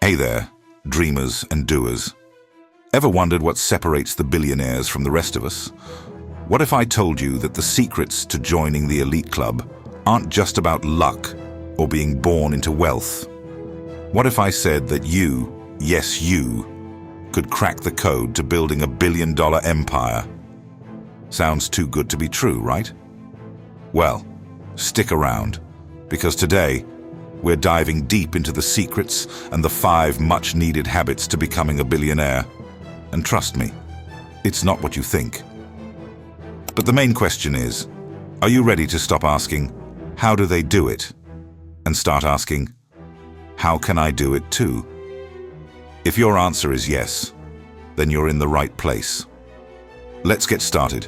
Hey there, dreamers and doers. Ever wondered what separates the billionaires from the rest of us? What if I told you that the secrets to joining the elite club aren't just about luck or being born into wealth? What if I said that you, yes you, could crack the code to building a billion-dollar empire? Sounds too good to be true, right? Well, stick around, because today we're diving deep into the secrets and the 5 much-needed habits to becoming a billionaire. And trust me, it's not what you think. But the main question is, are you ready to stop asking, how do they do it? And start asking, how can I do it too? If your answer is yes, then you're in the right place. Let's get started,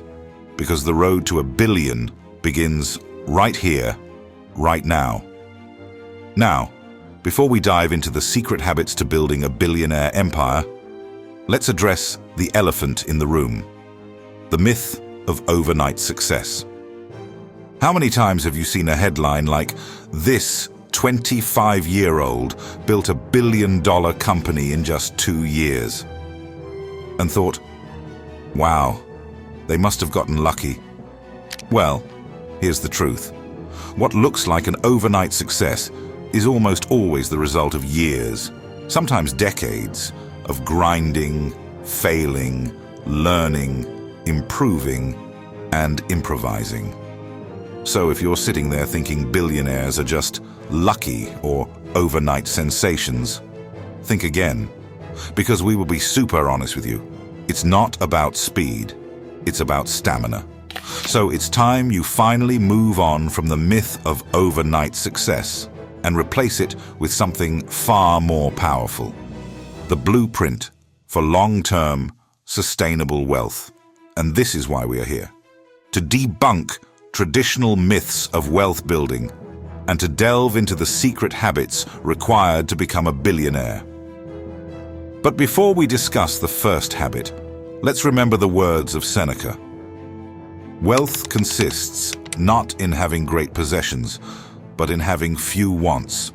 because the road to a billion begins right here, right now. Now, before we dive into the secret habits to building a billionaire empire, let's address the elephant in the room, the myth of overnight success. How many times have you seen a headline like, "This 25-year-old built a billion-dollar company in just 2 years," and thought, wow, they must have gotten lucky? Well, here's the truth. What looks like an overnight success is almost always the result of years, sometimes decades, of grinding, failing, learning, improving, and improvising. So if you're sitting there thinking billionaires are just lucky or overnight sensations, think again, because we will be super honest with you. It's not about speed, it's about stamina. So it's time you finally move on from the myth of overnight success and replace it with something far more powerful. The blueprint for long-term, sustainable wealth. And this is why we are here. To debunk traditional myths of wealth building and to delve into the secret habits required to become a billionaire. But before we discuss the first habit, let's remember the words of Seneca. Wealth consists not in having great possessions, but in having few wants.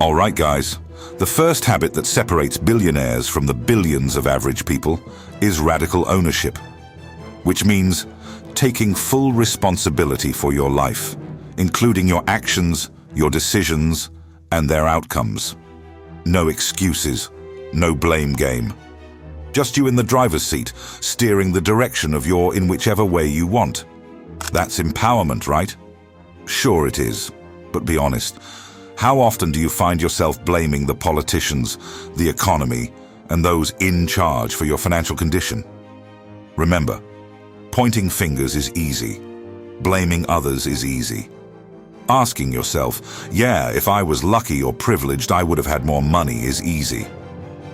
All right, guys, the first habit that separates billionaires from the billions of average people is radical ownership, which means taking full responsibility for your life, including your actions, your decisions, and their outcomes. No excuses, no blame game. Just you in the driver's seat, steering the direction of in whichever way you want. That's empowerment, right? Sure it is, but be honest. How often do you find yourself blaming the politicians, the economy, and those in charge for your financial condition? Remember, pointing fingers is easy. Blaming others is easy. Asking yourself, yeah, if I was lucky or privileged, I would have had more money is easy.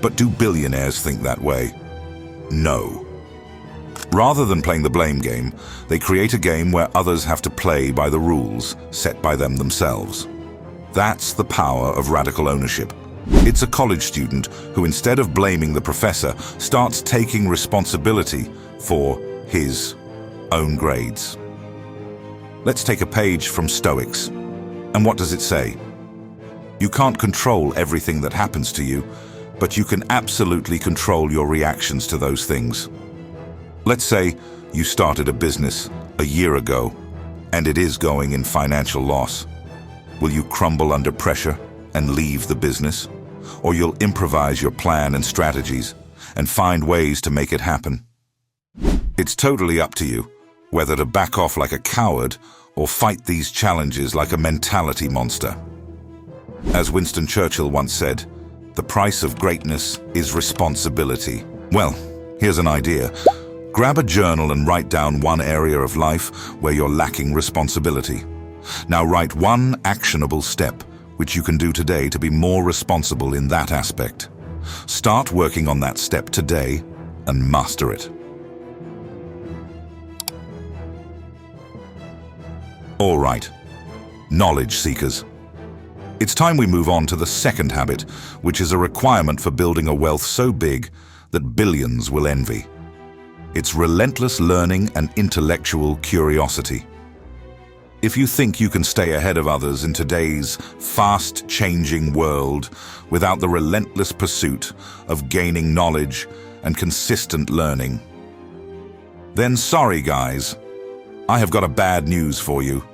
But do billionaires think that way? No. Rather than playing the blame game, they create a game where others have to play by the rules set by them themselves. That's the power of radical ownership. It's a college student who, instead of blaming the professor, starts taking responsibility for his own grades. Let's take a page from Stoics. And what does it say? You can't control everything that happens to you, but you can absolutely control your reactions to those things. Let's say you started a business a year ago, and it is going in financial loss. Will you crumble under pressure and leave the business? Or you'll improvise your plan and strategies and find ways to make it happen? It's totally up to you whether to back off like a coward or fight these challenges like a mentality monster. As Winston Churchill once said, the price of greatness is responsibility. Well, here's an idea. Grab a journal and write down one area of life where you're lacking responsibility. Now write one actionable step which you can do today to be more responsible in that aspect. Start working on that step today and master it. All right, knowledge seekers. It's time we move on to the second habit, which is a requirement for building a wealth so big that billions will envy. It's relentless learning and intellectual curiosity. If you think you can stay ahead of others in today's fast-changing world without the relentless pursuit of gaining knowledge and consistent learning, then sorry guys, I have got a bad news for you.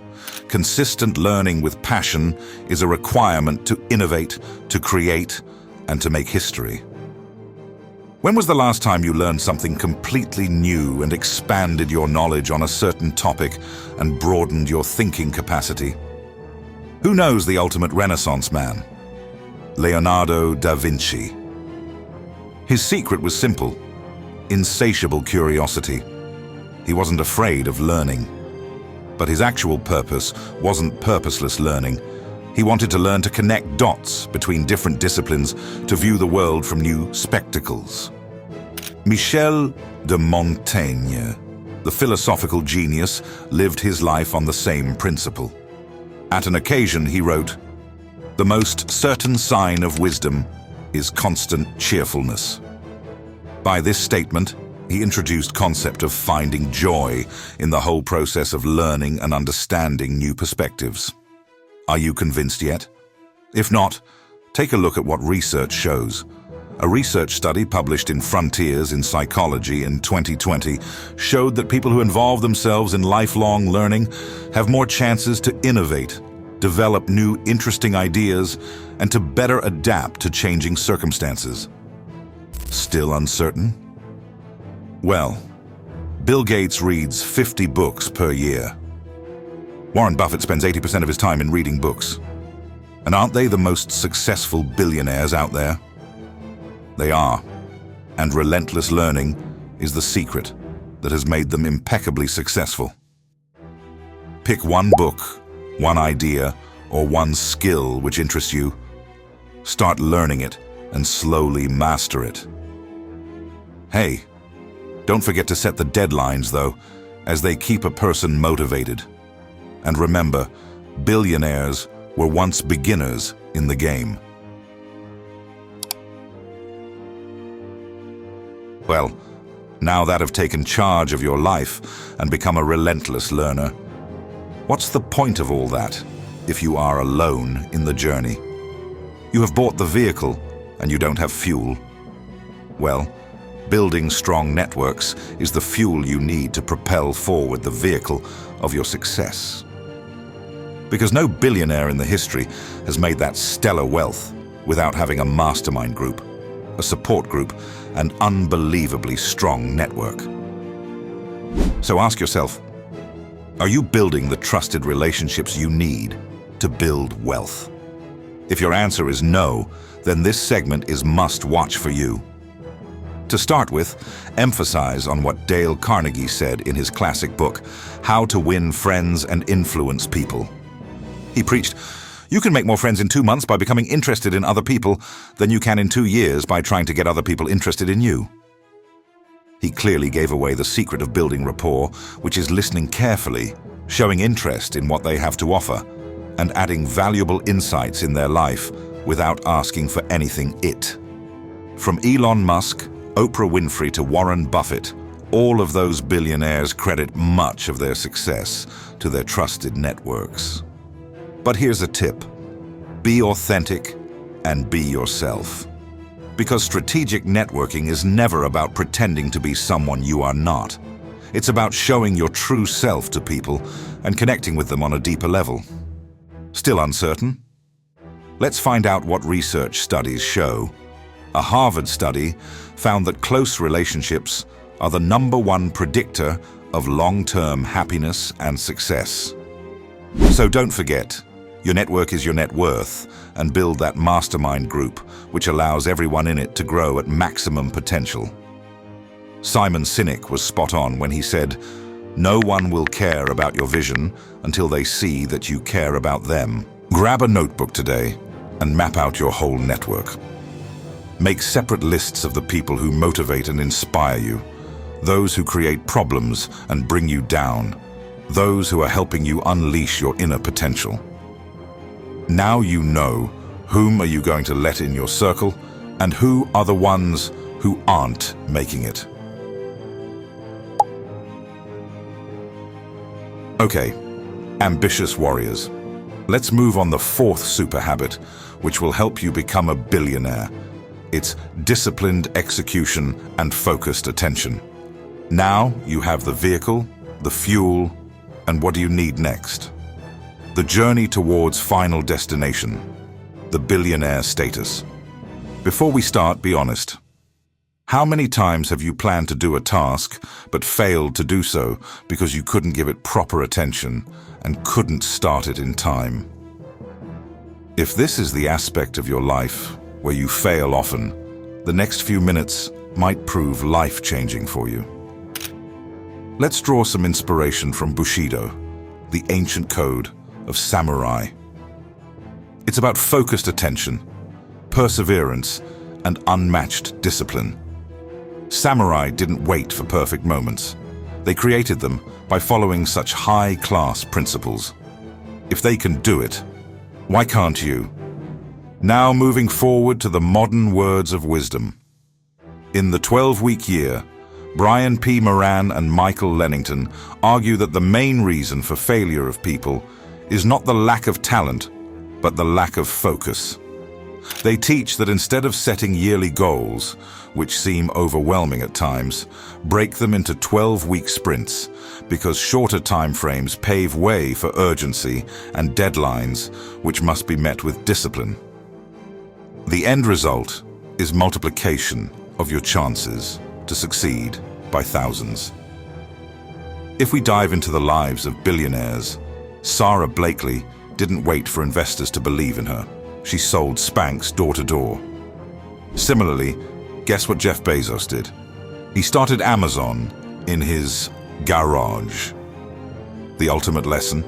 Consistent learning with passion is a requirement to innovate, to create, and to make history. When was the last time you learned something completely new and expanded your knowledge on a certain topic and broadened your thinking capacity? Who knows the ultimate Renaissance man? Leonardo da Vinci. His secret was simple: insatiable curiosity. He wasn't afraid of learning. But his actual purpose wasn't purposeless learning. He wanted to learn to connect dots between different disciplines to view the world from new spectacles. Michel de Montaigne, the philosophical genius, lived his life on the same principle. At an occasion, he wrote, "The most certain sign of wisdom is constant cheerfulness." By this statement, he introduced the concept of finding joy in the whole process of learning and understanding new perspectives. Are you convinced yet? If not, take a look at what research shows. A research study published in Frontiers in Psychology in 2020 showed that people who involve themselves in lifelong learning have more chances to innovate, develop new interesting ideas, and to better adapt to changing circumstances. Still uncertain? Well, Bill Gates reads 50 books per year. Warren Buffett spends 80% of his time in reading books. And aren't they the most successful billionaires out there? They are. And relentless learning is the secret that has made them impeccably successful. Pick one book, one idea, or one skill which interests you. Start learning it and slowly master it. Hey, don't forget to set the deadlines, though, as they keep a person motivated. And remember, billionaires were once beginners in the game. Well, now that I've taken charge of your life and become a relentless learner, what's the point of all that if you are alone in the journey? You have bought the vehicle and you don't have fuel. Well, building strong networks is the fuel you need to propel forward the vehicle of your success. Because no billionaire in the history has made that stellar wealth without having a mastermind group, a support group, and unbelievably strong network. So ask yourself, are you building the trusted relationships you need to build wealth? If your answer is no, then this segment is must-watch for you. To start with, emphasize on what Dale Carnegie said in his classic book, How to Win Friends and Influence People. He preached, you can make more friends in 2 months by becoming interested in other people than you can in 2 years by trying to get other people interested in you. He clearly gave away the secret of building rapport, which is listening carefully, showing interest in what they have to offer, and adding valuable insights in their life without asking for anything it. From Elon Musk, Oprah Winfrey to Warren Buffett, all of those billionaires credit much of their success to their trusted networks. But here's a tip. Be authentic and be yourself. Because strategic networking is never about pretending to be someone you are not. It's about showing your true self to people and connecting with them on a deeper level. Still uncertain? Let's find out what research studies show. A Harvard study found that close relationships are the #1 predictor of long-term happiness and success. So don't forget, your network is your net worth, and build that mastermind group, which allows everyone in it to grow at maximum potential. Simon Sinek was spot on when he said, "No one will care about your vision until they see that you care about them." Grab a notebook today and map out your whole network. Make separate lists of the people who motivate and inspire you, those who create problems and bring you down, those who are helping you unleash your inner potential. Now you know whom are you going to let in your circle and who are the ones who aren't making it. Okay, Ambitious warriors. Let's move on the fourth super habit, which will help you become a billionaire. It's disciplined execution and focused attention. Now you have the vehicle, the fuel, and what do you need next? The journey towards final destination, the billionaire status. Before we start, be honest. How many times have you planned to do a task but failed to do so because you couldn't give it proper attention and couldn't start it in time? If this is the aspect of your life where you fail often, the next few minutes might prove life-changing for you. Let's draw some inspiration from Bushido, the ancient code of samurai. It's about focused attention, perseverance, and unmatched discipline. Samurai didn't wait for perfect moments. They created them by following such high-class principles. If they can do it, why can't you? Now moving forward to the modern words of wisdom. In the 12-week year, Brian P. Moran and Michael Lennington argue that the main reason for failure of people is not the lack of talent, but the lack of focus. They teach that instead of setting yearly goals, which seem overwhelming at times, break them into 12-week sprints, because shorter time frames pave way for urgency and deadlines, which must be met with discipline. The end result is multiplication of your chances to succeed by thousands. If we dive into the lives of billionaires, Sarah Blakely didn't wait for investors to believe in her. She sold Spanx door to door. Similarly, guess what Jeff Bezos did? He started Amazon in his garage. The ultimate lesson?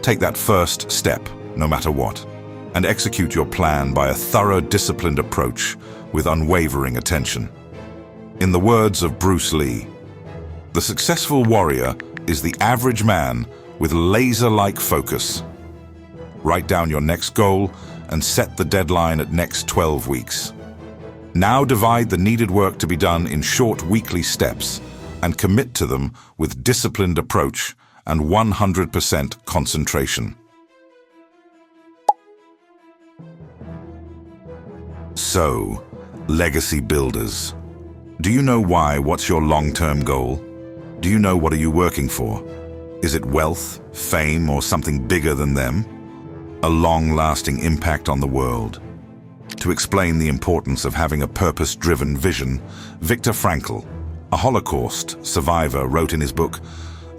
Take that first step, no matter what, and execute your plan by a thorough, disciplined approach with unwavering attention. In the words of Bruce Lee, the successful warrior is the average man with laser-like focus. Write down your next goal and set the deadline at next 12 weeks. Now divide the needed work to be done in short weekly steps and commit to them with disciplined approach and 100% concentration. So, legacy builders. Do you know why? What's your long-term goal? Do you know what are you working for? Is it wealth, fame, or something bigger than them? A long-lasting impact on the world. To explain the importance of having a purpose-driven vision, Viktor Frankl, a Holocaust survivor, wrote in his book,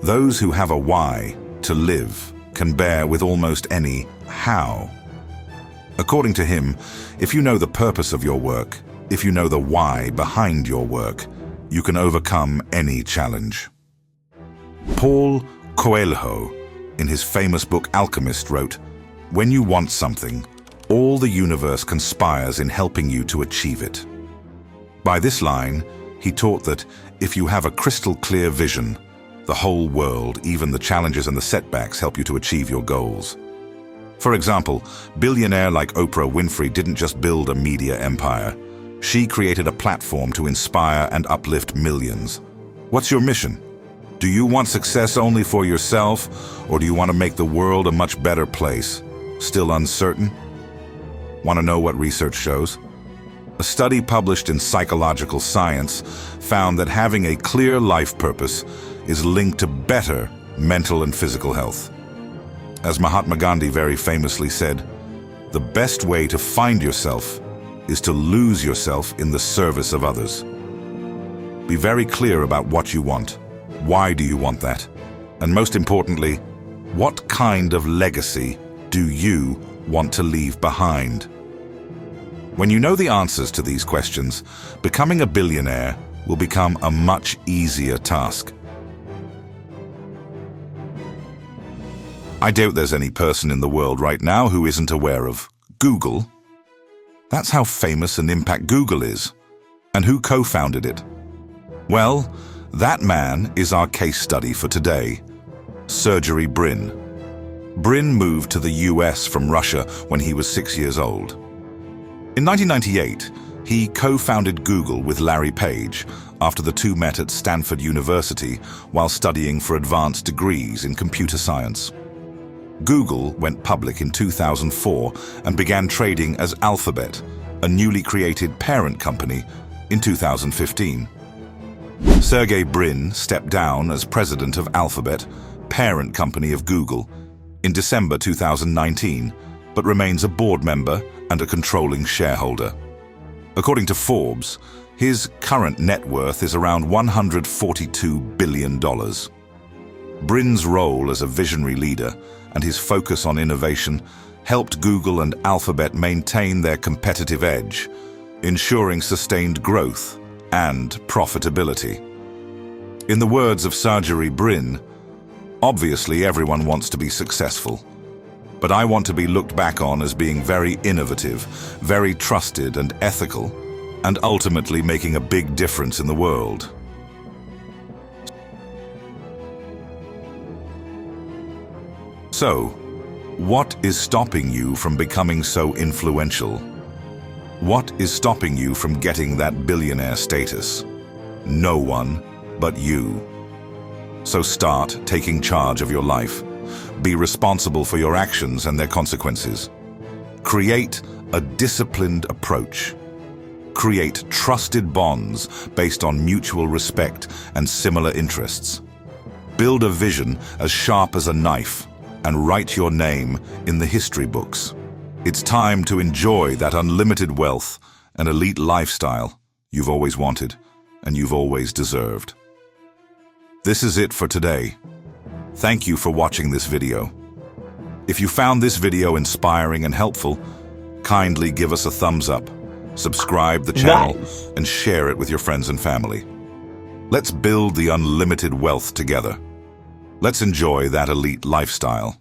"Those who have a why to live can bear with almost any how." According to him, if you know the purpose of your work, if you know the why behind your work, you can overcome any challenge. Paul Coelho, in his famous book Alchemist, wrote, "When you want something, all the universe conspires in helping you to achieve it." By this line, he taught that if you have a crystal-clear vision, the whole world, even the challenges and the setbacks, help you to achieve your goals. For example, billionaire like Oprah Winfrey didn't just build a media empire. She created a platform to inspire and uplift millions. What's your mission? Do you want success only for yourself, or do you want to make the world a much better place? Still uncertain? Want to know what research shows? A study published in Psychological Science found that having a clear life purpose is linked to better mental and physical health. As Mahatma Gandhi very famously said, "The best way to find yourself is to lose yourself in the service of others." Be very clear about what you want. Why do you want that? And most importantly, what kind of legacy do you want to leave behind? When you know the answers to these questions, becoming a billionaire will become a much easier task. I doubt there's any person in the world right now who isn't aware of Google. That's how famous and impact Google is. And who co-founded it? Well, that man is our case study for today, Sergey Brin. Brin moved to the US from Russia when he was 6 years old. In 1998, He co-founded Google with Larry Page after the two met at Stanford University while studying for advanced degrees in computer science. Google went public in 2004 and began trading as Alphabet, a newly created parent company, in 2015. Sergey Brin stepped down as president of Alphabet, parent company of Google, in December 2019, but remains a board member and a controlling shareholder. According to Forbes, his current net worth is around $142 billion. Brin's role as a visionary leader and his focus on innovation helped Google and Alphabet maintain their competitive edge, ensuring sustained growth and profitability. In the words of Sergey Brin, "Obviously everyone wants to be successful, but I want to be looked back on as being very innovative, very trusted and ethical, and ultimately making a big difference in the world." So, what is stopping you from becoming so influential? What is stopping you from getting that billionaire status? No one but you. So start taking charge of your life. Be responsible for your actions and their consequences. Create a disciplined approach. Create trusted bonds based on mutual respect and similar interests. Build a vision as sharp as a knife and write your name in the history books. It's time to enjoy that unlimited wealth and elite lifestyle you've always wanted and you've always deserved. This is it for today. Thank you for watching this video. If you found this video inspiring and helpful, kindly give us a thumbs up, subscribe the channel, and share it with your friends and family. Let's build the unlimited wealth together. Let's enjoy that elite lifestyle.